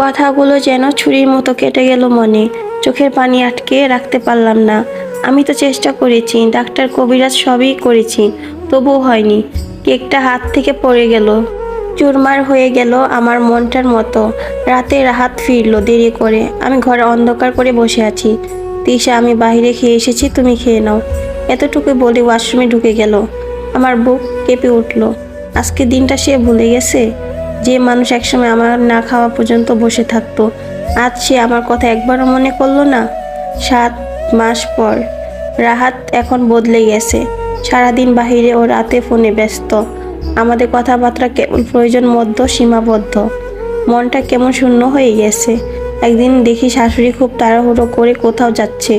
কথাগুলো যেন ছুরির মতো কেটে গেল মনে। চোখের পানি আটকে রাখতে পারলাম না। আমি তো চেষ্টা করেছি, ডাক্তার কবিরাজ সবই করেছি, তবুও হয়নি। কেকটা হাত থেকে পড়ে গেল, চুরমার হয়ে গেল আমার মনটার মতো। রাতে রাহাত ফিরলো দেরি করে। আমি ঘরে অন্ধকার করে বসে আছি। তিশা, আমি বাইরে খেয়ে এসেছি, তুমি খেয়ে নাও। এতটুকু বলে ওয়াশরুমে ঢুকে গেল। আমার বুক কেঁপে উঠল। আজকে দিনটা সে ভুলে গেছে। যে মানুষ একসময় আমার না খাওয়া পর্যন্ত বসে থাকতো, আজ সে আমার কথা একবারও মনে করলো না। 7 মাস পর রাহাত এখন বদলে গেছে। সারাদিন বাহিরে ও রাতে ফোনে ব্যস্ত। আমাদের কথাবার্তা কেবল প্রয়োজন মধ্যে সীমাবদ্ধ। মনটা কেমন শূন্য হয়ে গেছে। একদিন দেখি শাশুড়ি খুব তাড়াহুড়ো করে কোথাও যাচ্ছে।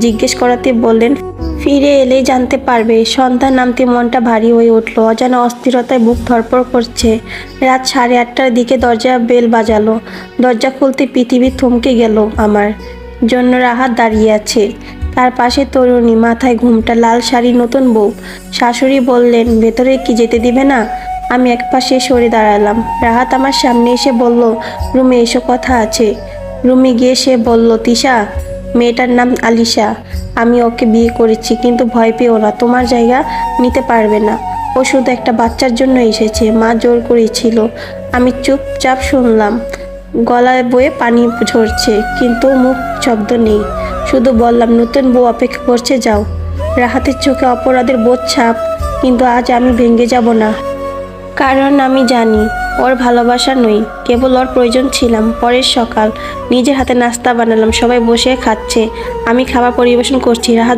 জিজ্ঞেস করাতে বললেন, ফিরে এলেই জানতে পারবে। সন্ধ্যা নামতে মনটা ভারী হয়ে উঠল। অজানা অস্থিরতায় বুক ধড়ফড় করছে। রাত 8:30টার দিকে দরজা বেল বাজালো। দরজা খুলতে পৃথিবী থমকে গেল আমার জন্য। রাহাত দাঁড়িয়ে আছে, তার পাশে তরুণী, মাথায় ঘুমটা, লাল শাড়ি, নতুন বউ। শাশুড়ি বললেন, ভেতরে কি যেতে দিবে না? আমি এক পাশে সরে দাঁড়ালাম। রাহাত আমার সামনে এসে বলল, রুমে এসো, কথা আছে। রুমে গিয়ে সে বলল, তিশা, মেয়েটার নাম আলিশা। আমি ওকে বিয়ে করেছি, কিন্তু ভয় পেও না, তোমার জায়গা নিতে পারবে না। ও শুধু একটা বাচ্চার জন্য এসেছে, মা জোর করেছিল। আমি চুপচাপ শুনলাম। গলায় বয়ে পানি ঝরছে, কিন্তু মুখ শব্দ নেই। শুধু বললাম, নতুন বউ অপেক্ষা করছে, যাও। রাহাতের চোখে অপরাধের বোধ ছাপ। কিন্তু আজ আমি ভেঙে যাব না, কারণ আমি জানি ওর ভালোবাসা নই, কেবল ওর প্রয়োজন ছিলাম। পরের সকাল নিজের হাতে নাস্তা বানালাম, সবাই বসে খাচ্ছে, আমি খাবার পরিবেশন করছি। রাহাত